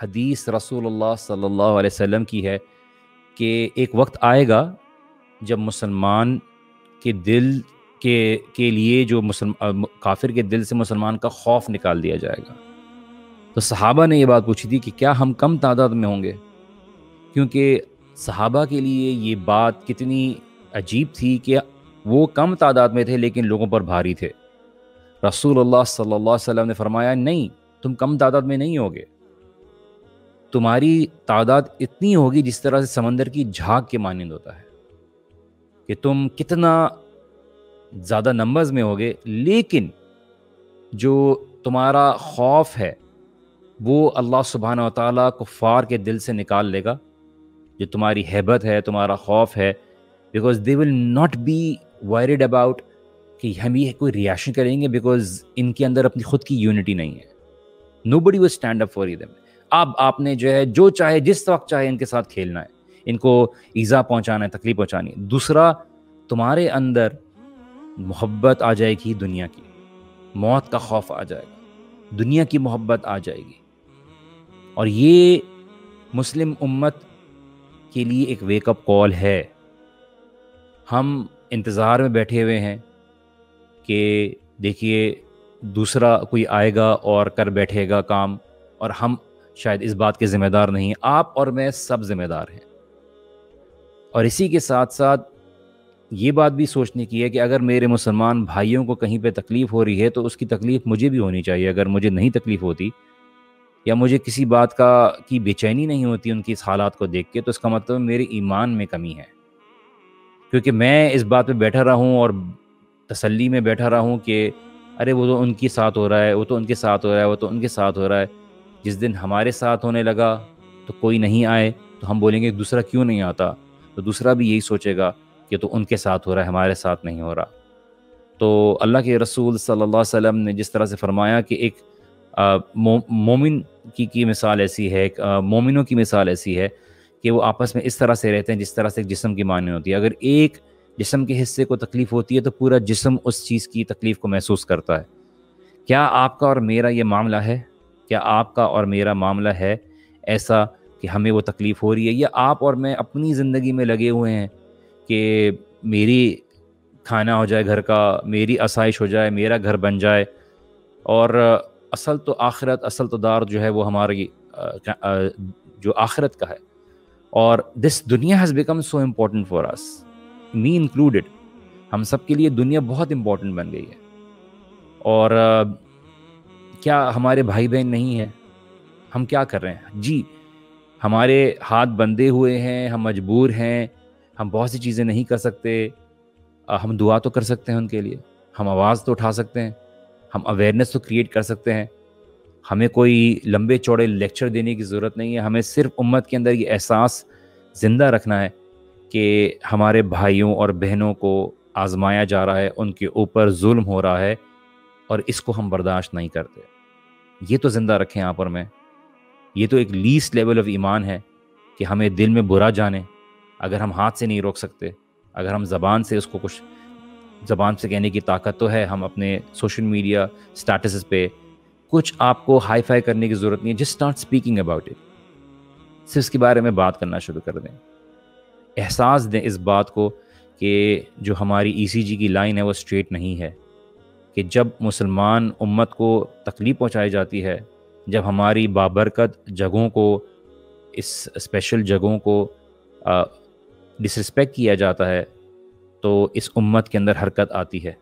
حدیث رسول اللہ صلی اللہ علیہ وسلم کی ہے کہ ایک وقت آئے گا جب مسلمان کے دل کے لیے جو کافر کے دل سے مسلمان کا خوف نکال دیا جائے گا. تو صحابہ نے یہ بات پوچھی تھی کہ کیا ہم کم تعداد میں ہوں گے، کیونکہ صحابہ کے لیے یہ بات کتنی عجیب تھی کہ وہ کم تعداد میں تھے لیکن لوگوں پر بھاری تھے. رسول اللہ صلی اللہ علیہ وسلم نے فرمایا نہیں، تم کم تعداد میں نہیں ہوگے، تمہاری تعداد اتنی ہوگی جس طرح سے سمندر کی جھاگ کے مانند ہوتا ہے، کہ تم کتنا زیادہ نمبرز میں ہوگے لیکن جو تمہارا خوف ہے وہ اللہ سبحانہ و تعالیٰ کفار کے دل سے نکال لے گا. جو تمہاری ہیبت ہے، تمہارا خوف ہے، because they will not be worried about کہ ہم یہ کوئی ریاشن کریں گے، بیکاز ان کے اندر اپنی خود کی یونٹی نہیں ہے. Nobody will stand up for them. اب آپ نے جو ہے جو چاہے جس وقت چاہے ان کے ساتھ کھیلنا ہے، ان کو ایذا پہنچانا ہے، تکلیف پہنچانی ہے. دوسرا، تمہارے اندر محبت آ جائے گی، دنیا کی موت کا خوف آ جائے گا، دنیا کی محبت آ جائے گی. اور یہ مسلم امت کے لیے ایک ویک اپ کال ہے. ہم انتظار میں بیٹھے ہوئے ہیں کہ دیکھیے دوسرا کوئی آئے گا اور کر بیٹھے گا کام، اور ہم شاید اس بات کے ذمہ دار نہیں ہیں. آپ اور میں سب ذمہ دار ہیں. اور اسی کے ساتھ ساتھ یہ بات بھی سوچنے کی ہے کہ اگر میرے مسلمان بھائیوں کو کہیں پہ تکلیف ہو رہی ہے تو اس کی تکلیف مجھے بھی ہونی چاہیے. اگر مجھے نہیں تکلیف ہوتی یا مجھے کسی بات کی بے چینی نہیں ہوتی ان کی اس حالات کو دیکھ کے، تو اس کا مطلب میرے ایمان میں کمی ہے. کیونکہ میں اس بات پہ بیٹھا رہا ہوں اور تسلی میں بیٹھا رہا ہوں کہ ارے وہ تو ان کے ساتھ ہو رہا ہے، وہ تو ان کے ساتھ ہو رہا ہے، وہ تو ان کے ساتھ ہو رہا ہے. جس دن ہمارے ساتھ ہونے لگا تو کوئی نہیں آئے تو ہم بولیں گے دوسرا کیوں نہیں آتا، تو دوسرا بھی یہی سوچے گا کہ تو ان کے ساتھ ہو رہا ہے، ہمارے ساتھ نہیں ہو رہا. تو اللہ کے رسول صلی اللہ علیہ وسلم نے جس طرح سے فرمایا کہ ایک مومن کی مثال ایسی ہے، ایک مومنوں کی مثال ایسی ہے کہ وہ آپس میں اس طرح سے رہتے ہیں جس طرح سے ایک جسم کی مانند ہوتی ہے. اگر ایک جسم کے حصے کو تکلیف ہوتی ہے تو پورا جسم اس چیز کی تکلیف کو محسوس کرتا ہے. کیا آپ کا اور میرا یہ معاملہ ہے؟ کیا آپ کا اور میرا معاملہ ہے ایسا کہ ہمیں وہ تکلیف ہو رہی ہے، یا آپ اور میں اپنی زندگی میں لگے ہوئے ہیں کہ میری کھانا ہو جائے گھر کا، میری آسائش ہو جائے، میرا گھر بن جائے، اور اصل تو آخرت، اصل تو دار جو ہے وہ ہماری جو آخرت کا ہے. اور دس دنیا has become so important for us, me included. ہم سب کے لیے دنیا بہت امپورٹنٹ بن گئی ہے. اور کیا ہمارے بھائی بہن نہیں ہیں؟ ہم کیا کر رہے ہیں؟ جی ہمارے ہاتھ بندھے ہوئے ہیں، ہم مجبور ہیں، ہم بہت سی چیزیں نہیں کر سکتے. ہم دعا تو کر سکتے ہیں ان کے لیے، ہم آواز تو اٹھا سکتے ہیں، ہم اویئرنیس تو کریٹ کر سکتے ہیں. ہمیں کوئی لمبے چوڑے لیکچر دینے کی ضرورت نہیں ہے. ہمیں صرف امت کے اندر یہ احساس زندہ رکھنا ہے کہ ہمارے بھائیوں اور بہنوں کو آزمایا جا رہا ہے، ان کے اوپر ظلم ہو رہا ہے، اور اس کو ہم برداشت نہیں کرتے. یہ تو زندہ رکھیں آپ اور میں. یہ تو ایک لیسٹ لیول آف ایمان ہے کہ ہمیں دل میں برا جانے. اگر ہم ہاتھ سے نہیں روک سکتے، اگر ہم زبان سے اس کو کچھ زبان سے کہنے کی طاقت تو ہے، ہم اپنے سوشل میڈیا سٹیٹسز پہ کچھ آپ کو ہائی فائی کرنے کی ضرورت نہیں ہے. Just start speaking about it. صرف اس کے بارے میں بات کرنا شروع کر دیں. احساس دیں اس بات کو کہ جو ہماری ای سی جی کی لائن ہے وہ اسٹریٹ نہیں ہے، کہ جب مسلمان امت کو تکلیف پہنچائی جاتی ہے، جب ہماری بابرکت جگہوں کو، اس اسپیشل جگہوں کو ڈس رسپیکٹ کیا جاتا ہے، تو اس امت کے اندر حرکت آتی ہے.